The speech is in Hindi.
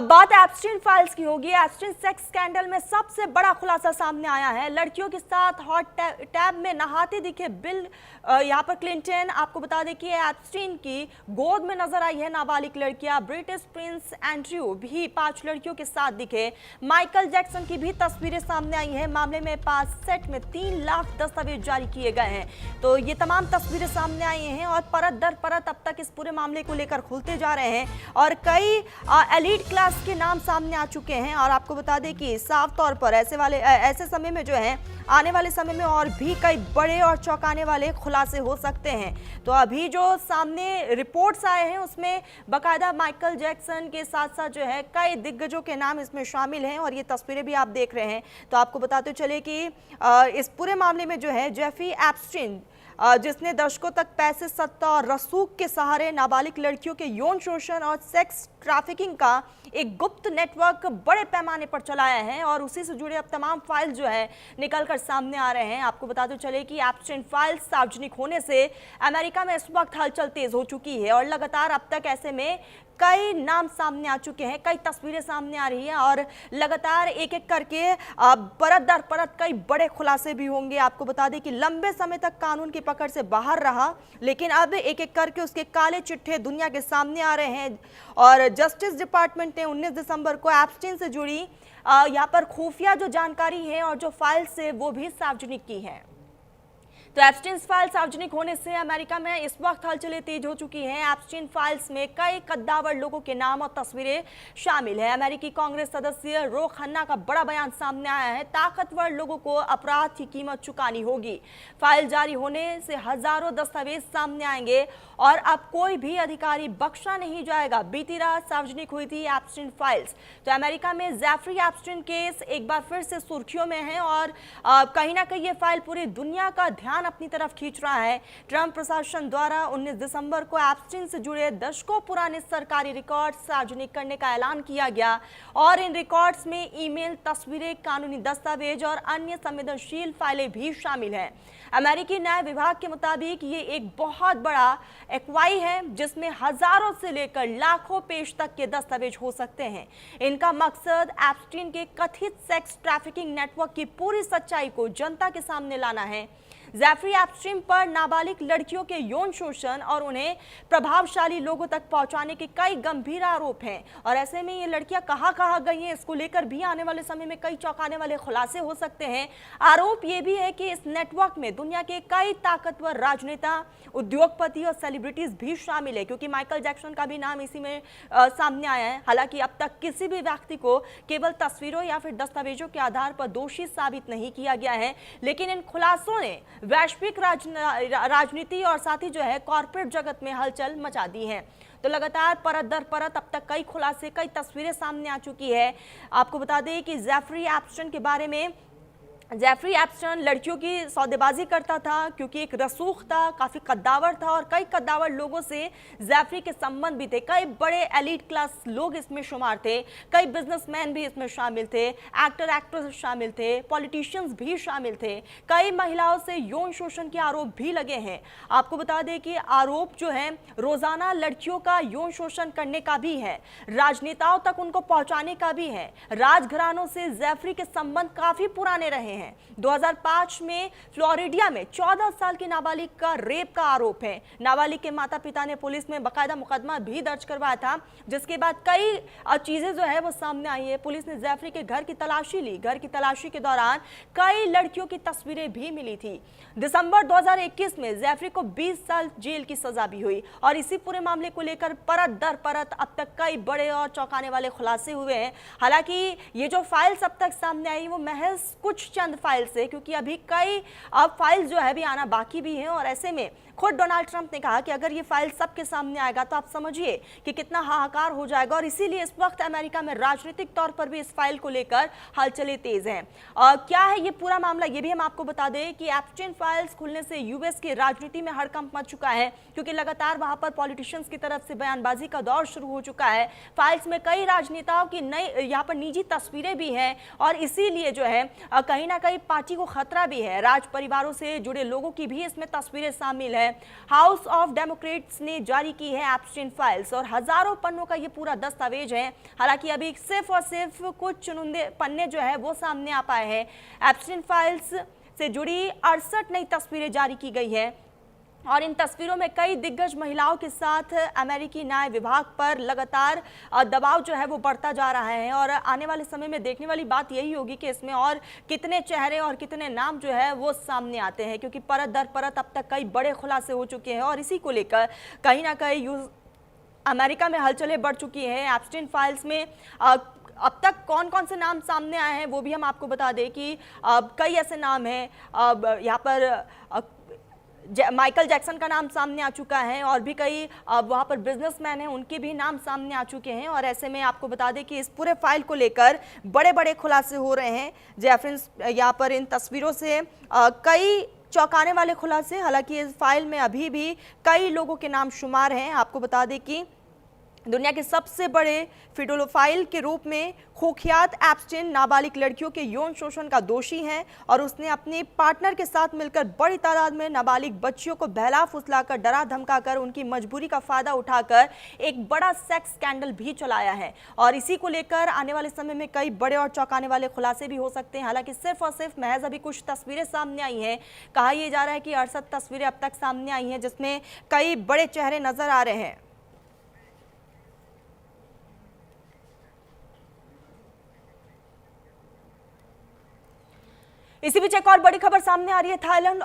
अब बात एप्स्टीन फाइल्स की होगी। एप्स्टीन सेक्स स्कैंडल में सबसे बड़ा खुलासा सामने आया है। लड़कियों के साथ हॉट टैब में नहाते दिखे बिल यहाँ पर क्लिंटन। आपको बता दें कि एप्स्टीन की गोद में नजर आई है नाबालिग लड़कियां। ब्रिटिश प्रिंस एंड्रयू भी 5 लड़कियों के साथ दिखे। माइकल जैक्सन की भी तस्वीरें सामने आई हैं। मामले में 5 सेट में 3 लाख दस्तावेज जारी किए गए हैं। तो ये तमाम तस्वीरें सामने आई हैं और परत दर परत अब तक इस पूरे मामले को लेकर खुलते जा रहे हैं और कई एलीट क्लास के नाम सामने आ चुके हैं। और आपको बता दें कि साफ तौर पर ऐसे समय में जो है आने वाले समय में और भी कई बड़े और चौंकाने वाले खुलासे हो सकते हैं। तो अभी जो सामने रिपोर्ट्स आए हैं उसमें बाकायदा माइकल जैक्सन के साथ साथ जो है कई दिग्गजों के नाम इसमें शामिल हैं और ये तस्वीरें भी आप देख रहे हैं। तो आपको बताते चले कि इस पूरे मामले में जो है जेफरी एप्स्टीन जिसने दशकों तक पैसे, सत्ता और रसूख के सहारे नाबालिग लड़कियों के यौन शोषण और सेक्स ट्रैफिकिंग का एक गुप्त नेटवर्क बड़े पैमाने पर चलाया है और उसी से जुड़े अब तमाम फाइल जो है निकलकर सामने आ रहे हैं। आपको बताते चले कि एप्स्टीन फाइल्स सार्वजनिक होने से अमेरिका में इस वक्त हलचल तेज हो चुकी है और लगातार अब तक ऐसे में कई नाम सामने आ चुके हैं, कई तस्वीरें सामने आ रही हैं और लगातार एक एक करके परत दर परत कई बड़े खुलासे भी होंगे। आपको बता दें कि लंबे समय तक कानून की पकड़ से बाहर रहा, लेकिन अब एक एक करके उसके काले चिट्ठे दुनिया के सामने आ रहे हैं। और जस्टिस डिपार्टमेंट ने 19 दिसंबर को एप्स्टीन से जुड़ी यहाँ पर खुफिया जो जानकारी है और जो फाइल्स है वो भी सार्वजनिक की है। तो एप्स्टीन फाइल सार्वजनिक होने से अमेरिका में इस वक्त हलचलें तेज हो चुकी हैं। एप्स्टीन फाइल्स में कई कद्दावर लोगों के नाम और तस्वीरें शामिल है। अमेरिकी कांग्रेस सदस्य रो खन्ना का बड़ा बयान सामने आया है। ताकतवर लोगों को अपराध की कीमत चुकानी होगी। फाइल जारी होने से हजारों दस्तावेज सामने आएंगे और अब कोई भी अधिकारी बख्शा नहीं जाएगा। बीती रात सार्वजनिक हुई थी एप्स्टीन फाइल्स। तो अमेरिका में जेफरी एप्स्टीन केस एक बार फिर से सुर्खियों में है और कहीं ना कहीं ये फाइल पूरी दुनिया का ध्यान अपनी तरफ खींच रहा है। ट्रंप प्रशासन द्वारा 19 दिसंबर को एप्स्टीन से जुड़े दशकों पुराने सरकारी रिकॉर्ड सार्वजनिक करने का ऐलान किया गया और इन रिकॉर्ड्स में ईमेल, तस्वीरें, कानूनी दस्तावेज और अन्य संवेदनशील फाइलें भी शामिल हैं। अमेरिकी न्याय विभाग के मुताबिक ये एक बहुत बड़ा एक्वाई है जिसमें हजारों से लेकर लाखों पेज तक के दस्तावेज हो सकते हैं। इनका मकसद एप्स्टीन के कथित सेक्स ट्रैफिकिंग नेटवर्क की पूरी सच्चाई को जनता के सामने लाना है। जेफरी एप्स्टीन पर नाबालिग लड़कियों के यौन शोषण और उन्हें प्रभावशाली लोगों तक पहुंचाने के कई गंभीर आरोप हैं और ऐसे में ये लड़कियां कहां गई हैं, इसको लेकर भी आने वाले समय में कई चौंकाने वाले खुलासे हो सकते हैं। आरोप ये भी है कि इस नेटवर्क में दुनिया के कई ताकतवर राजनेता, उद्योगपति और सेलिब्रिटीज भी शामिल है, क्योंकि माइकल जैक्सन का भी नाम इसी में सामने आया है। हालांकि अब तक किसी भी व्यक्ति को केवल तस्वीरों या फिर दस्तावेजों के आधार पर दोषी साबित नहीं किया गया है, लेकिन इन खुलासों ने वैश्विक राजनीति और साथ ही जो है कॉर्पोरेट जगत में हलचल मचा दी है। तो लगातार परत दर परत अब तक कई खुलासे, कई तस्वीरें सामने आ चुकी है। आपको बता दें कि जेफरी एप्स्टीन के बारे में, जेफरी एप्स्टीन लड़कियों की सौदेबाजी करता था क्योंकि एक रसूख था, काफ़ी कद्दावर था और कई कद्दावर लोगों से जेफरी के संबंध भी थे। कई बड़े एलीट क्लास लोग इसमें शुमार थे, कई बिजनेसमैन भी इसमें शामिल थे, एक्टर एक्ट्रेस शामिल थे, पॉलिटिशियंस भी शामिल थे। कई महिलाओं से यौन शोषण के आरोप भी लगे हैं। आपको बता दें कि आरोप जो है रोजाना लड़कियों का यौन शोषण करने का भी है, राजनेताओं तक उनको पहुंचाने का भी है। राजघरानों से जेफरी के संबंध काफी पुराने रहे हैं। 2005 में फ्लोरिडा में 14 साल की नाबालिग का रेप का आरोप है। नाबालिग के माता पिता ने पुलिस में बकायदा मुकदमा भी दर्ज करवाया था, जिसके बाद कई चीजें जो है वो सामने आई है। पुलिस ने जेफरी के घर की तलाशी ली। घर की तलाशी के दौरान कई लड़कियों की तस्वीरें भी मिली थी। दिसंबर 2021 में जेफरी को 20 साल जेल की सजा भी हुई और इसी पूरे मामले को लेकर परत दर परत अब तक कई बड़े और चौंकाने वाले खुलासे हुए हैं। हालांकि ये जो फाइल्स अब तक सामने आई वो महज कुछ चंद फाइल से, क्योंकि अभी कई अब फाइल्स जो है भी आना बाकी भी हैं और ऐसे में खुद डोनाल्ड ट्रंप ने कहा कि अगर ये फाइल सबके सामने आएगा तो आप समझिए कि कितना हाहाकार हो जाएगा और इसीलिए इस वक्त अमेरिका में राजनीतिक तौर पर भी इस फाइल को लेकर हलचलें तेज हैं। क्या है ये पूरा मामला, ये भी हम आपको बता दें कि एप्स्टीन फाइल्स खुलने से यूएस की राजनीति में हड़कंप मच चुका है, क्योंकि लगातार वहां पर पॉलिटिशियंस की तरफ से बयानबाजी का दौर शुरू हो चुका है। फाइल्स में कई राजनेताओं की नई यहाँ पर निजी तस्वीरें भी हैं और इसीलिए जो है कहीं ना कहीं पार्टी को खतरा भी है। राज परिवारों से जुड़े लोगों की भी इसमें तस्वीरें शामिल हैं। हाउस ऑफ डेमोक्रेट्स ने जारी की है एप्स्टीन फाइल्स और हजारों पन्नों का ये पूरा दस्तावेज है। हालांकि अभी सिर्फ और सिर्फ कुछ चुनिंदे पन्ने जो है वो सामने आ पाए हैं। एप्स्टीन फाइल्स से जुड़ी 68 नई तस्वीरें जारी की गई है और इन तस्वीरों में कई दिग्गज महिलाओं के साथ अमेरिकी न्याय विभाग पर लगातार दबाव जो है वो बढ़ता जा रहा है। और आने वाले समय में देखने वाली बात यही होगी कि इसमें और कितने चेहरे और कितने नाम जो है वो सामने आते हैं, क्योंकि परत दर परत अब तक कई बड़े खुलासे हो चुके हैं और इसी को लेकर कहीं ना कहीं अमेरिका में हलचलें बढ़ चुकी हैं। एप्स्टीन फाइल्स में अब तक कौन कौन से नाम सामने आए हैं वो भी हम आपको बता दें कि कई ऐसे नाम हैं। यहाँ पर माइकल जैक्सन का नाम सामने आ चुका है और भी कई वहाँ पर बिजनेसमैन हैं, उनके भी नाम सामने आ चुके हैं। और ऐसे में आपको बता दें कि इस पूरे फाइल को लेकर बड़े बड़े खुलासे हो रहे हैं। जेफरिन्स यहाँ पर इन तस्वीरों से कई चौंकाने वाले खुलासे। हालांकि इस फाइल में अभी भी कई लोगों के नाम शुमार हैं। आपको बता दें कि दुनिया के सबसे बड़े फिडोलोफाइल के रूप में कुख्यात एप्स्टीन नाबालिग लड़कियों के यौन शोषण का दोषी है और उसने अपने पार्टनर के साथ मिलकर बड़ी तादाद में नाबालिग बच्चियों को बहला फुसलाकर, डरा धमकाकर, उनकी मजबूरी का फायदा उठाकर एक बड़ा सेक्स स्कैंडल भी चलाया है। और इसी को लेकर आने वाले समय में कई बड़े और चौंकाने वाले खुलासे भी हो सकते हैं। हालांकि सिर्फ और सिर्फ महज अभी कुछ तस्वीरें सामने आई हैं। कहा यह जा रहा है कि 68 तस्वीरें अब तक सामने आई हैं, जिसमें कई बड़े चेहरे नजर आ रहे हैं। इसी बीच एक और बड़ी खबर सामने आ रही है। थाईलैंड